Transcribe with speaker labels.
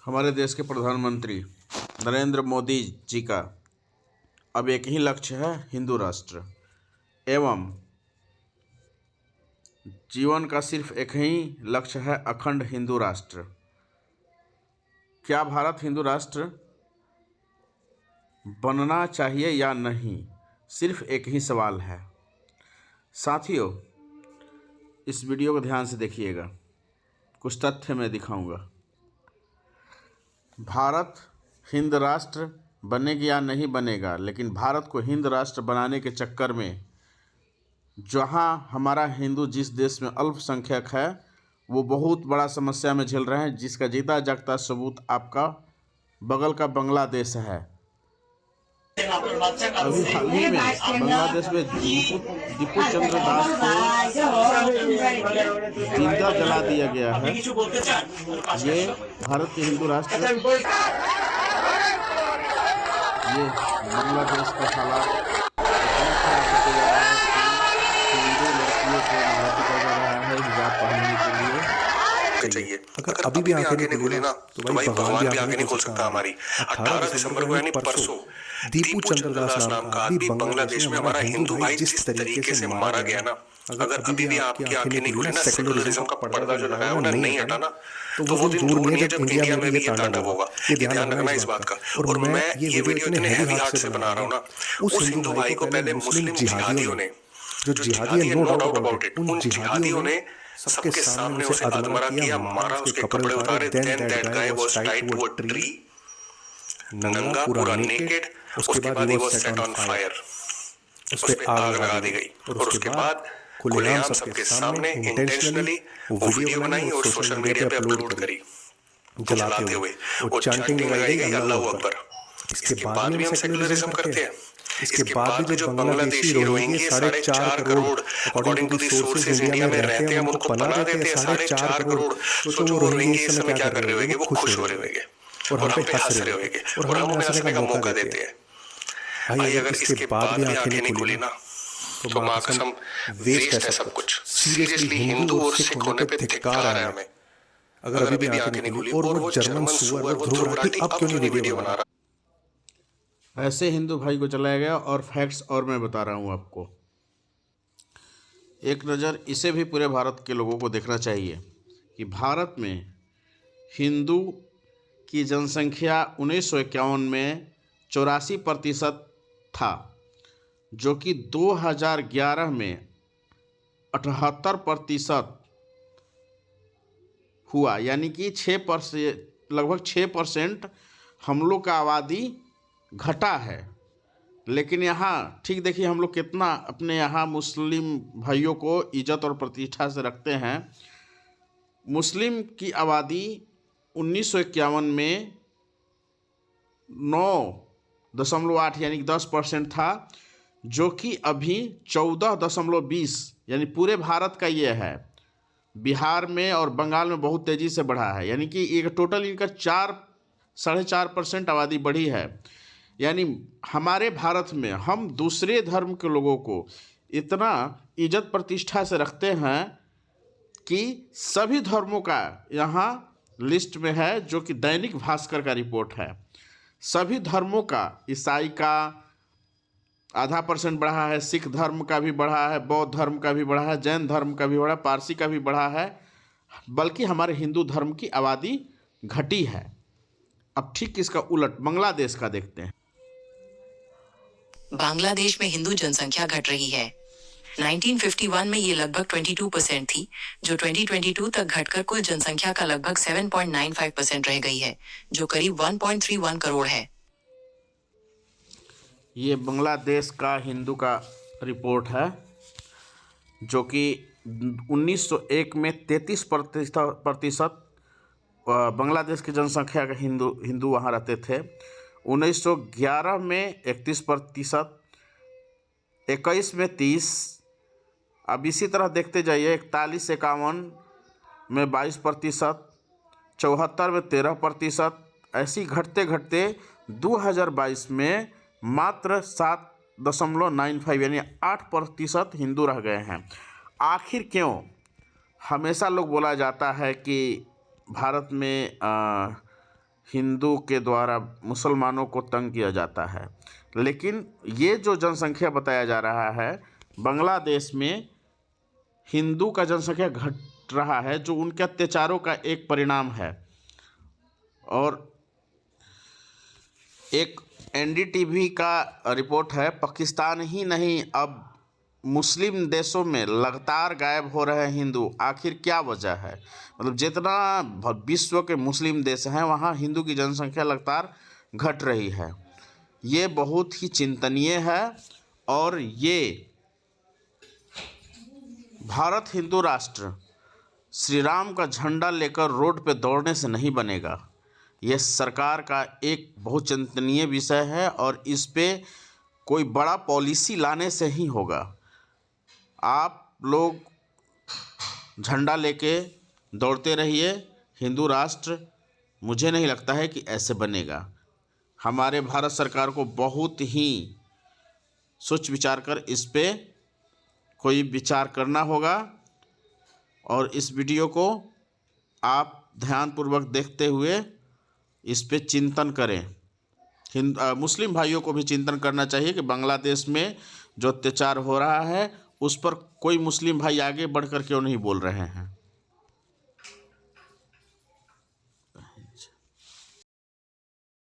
Speaker 1: हमारे देश के प्रधानमंत्री नरेंद्र मोदी जी का अब एक ही लक्ष्य है, हिंदू राष्ट्र, एवं जीवन का सिर्फ एक ही लक्ष्य है, अखंड हिंदू राष्ट्र। क्या भारत हिंदू राष्ट्र बनना चाहिए या नहीं, सिर्फ एक ही सवाल है। साथियों, इस वीडियो को ध्यान से देखिएगा, कुछ तथ्य मैं दिखाऊंगा। भारत हिंद राष्ट्र बनेगा या नहीं बनेगा, लेकिन भारत को हिंद राष्ट्र बनाने के चक्कर में जहां हमारा हिंदू जिस देश में अल्पसंख्यक है वो बहुत बड़ा समस्या में झेल रहे हैं, जिसका जीता जागता सबूत आपका बगल का बांग्लादेश है। अभी हाल ही में बांग्लादेश में दीपू चंद्र दास को जिंदा जला दिया गया है। ये भारत के हिंदू राष्ट्र, ये बांग्लादेश का हालात हिंदू लड़कियों को मारा पीटा जा रहा है हिजाब पहनने के लिए
Speaker 2: चाहिए। अगर अभी भी आंखें नहीं खुली ना तो भाई भगवान भी आंखें नहीं खोल सकता हमारी। 18 दिसंबर को यानी परसों दीपू चंद्र दास नाम का आदमी बांग्लादेश में हमारा हिंदू भाई जिस तरीके से मारा गया ना, अगर अभी भी आपकी आंखें नहीं खुली ना, सेकुलरिज्म का पर्दा जो लगाया वो नहीं हटा ना, तो वो दिन दूर नहीं है जब इंडिया में भी ये तांडव होगा। ये ध्यान रखना इस बात का। और मैं ये वीडियो इतने हैवी हार्ट से बना रहा हूँ ना, उस हिंदू भाई को पहले मुस्लिम जिहादियों ने, जो जिहादी है नो डाउट अबाउट इट, उन जिहादियों ने सबके सामने उसे अधमरा किया, मारा, उसके कपड़े उतारे, then that guy was tied to a tree, नंगा पूरा नेकेड। उसके बाद ही वो सेट ऑन फायर, उस पे आग लगा दी गई और उसके बाद खुलेआम सबके सामने इंटेंशनली वीडियो बनाई और सोशल मीडिया पे अपलोड करी जलाते हुए और चैंटिंग लगाई गई अल्लाहू अकबर। इसके बाद भी हम सेकुलरिज्म करते हैं। इसके बाद भी जो Bangladeshi Rohingya 4.5 crore according to the sources India में रहते हैं, हम उनको पनाह देते हैं 4.5 करोड़। सोचो वो रोहिंग्या इस समय क्या कर रहे होंगे, वो खुश हो रहे होंगे और हम पे हंस रहे होंगे और हम उन्हें हंसने का मौका देते हैं। भाई अगर इसके बाद भी आंखें नहीं खुली ना तो मां कसम वेस्ट है सब कुछ। सीरियसली हिंदू और सिख होने पे धिक्कार है हमें। अगर अभी भी आंखें नहीं खुली और वो जर्मन सुअर वो ध्रुव राठी अब क्यों नहीं वीडियो बना रहा।
Speaker 1: ऐसे हिंदू भाई को चलाया गया और फैक्ट्स और मैं बता रहा हूँ आपको। एक नज़र इसे भी पूरे भारत के लोगों को देखना चाहिए कि भारत में हिंदू की जनसंख्या 1951 में 84% था, जो कि 2011 में 78% हुआ, यानी कि 6%, लगभग 6% हम लोग का आबादी घटा है। लेकिन यहाँ ठीक देखिए हम लोग कितना अपने यहाँ मुस्लिम भाइयों को इज्जत और प्रतिष्ठा से रखते हैं। मुस्लिम की आबादी 1951 में 9.8 यानी 10% था, जो कि अभी 14.20 यानी पूरे भारत का ये है। बिहार में और बंगाल में बहुत तेज़ी से बढ़ा है, यानी कि एक टोटल इनका 4.5% आबादी बढ़ी है। यानी हमारे भारत में हम दूसरे धर्म के लोगों को इतना इज्जत प्रतिष्ठा से रखते हैं कि सभी धर्मों का यहाँ लिस्ट में है, जो कि दैनिक भास्कर का रिपोर्ट है। सभी धर्मों का, ईसाई का 0.5% बढ़ा है, सिख धर्म का भी बढ़ा है, बौद्ध धर्म का भी बढ़ा है, जैन धर्म का भी बढ़ा है, पारसी का भी बढ़ा है, बल्कि हमारे हिंदू धर्म की आबादी घटी है। अब ठीक इसका उलट बांग्लादेश का देखते हैं।
Speaker 3: बांग्लादेश में हिंदू जनसंख्या घट रही है। 1951 में ये लगभग 22% थी, जो 2022 तक घटकर कुल जनसंख्या का लगभग 7.95% रह गई है, जो करीब 1.31 करोड़ है।
Speaker 1: ये बांग्लादेश का हिंदू का रिपोर्ट है, जो कि 1901 में 33% बांग्लादेश की जनसंख्या का हिंदू वहाँ रहते थे। 1911 में 31%, 21 में 30, अब इसी तरह देखते जाइए 41-51 में 22%, 74 में 13%, ऐसी घटते घटते 2022 में मात्र 7.95 यानी 8% हिंदू रह गए हैं। आखिर क्यों? हमेशा लोग बोला जाता है कि भारत में हिंदू के द्वारा मुसलमानों को तंग किया जाता है। लेकिन ये जो जनसंख्या बताया जा रहा है, बांग्लादेश में हिंदू का जनसंख्या घट रहा है, जो उनके अत्याचारों का एक परिणाम है। और एक एनडीटीवी का रिपोर्ट है, पाकिस्तान ही नहीं अब मुस्लिम देशों में लगातार गायब हो रहे हैं हिंदू। आखिर क्या वजह है? मतलब जितना विश्व के मुस्लिम देश हैं वहाँ हिंदू की जनसंख्या लगातार घट रही है। ये बहुत ही चिंतनीय है और ये भारत हिंदू राष्ट्र श्री राम का झंडा लेकर रोड पे दौड़ने से नहीं बनेगा। यह सरकार का एक बहुत चिंतनीय विषय है और इस पे कोई बड़ा पॉलिसी लाने से ही होगा। आप लोग झंडा लेके दौड़ते रहिए, हिंदू राष्ट्र मुझे नहीं लगता है कि ऐसे बनेगा। हमारे भारत सरकार को बहुत ही सोच विचार कर इस पे कोई विचार करना होगा और इस वीडियो को आप ध्यानपूर्वक देखते हुए इस पे चिंतन करें। मुस्लिम भाइयों को भी चिंतन करना चाहिए कि बांग्लादेश में जो अत्याचार हो रहा है उस पर कोई मुस्लिम भाई आगे बढ़कर क्यों नहीं बोल रहे हैं।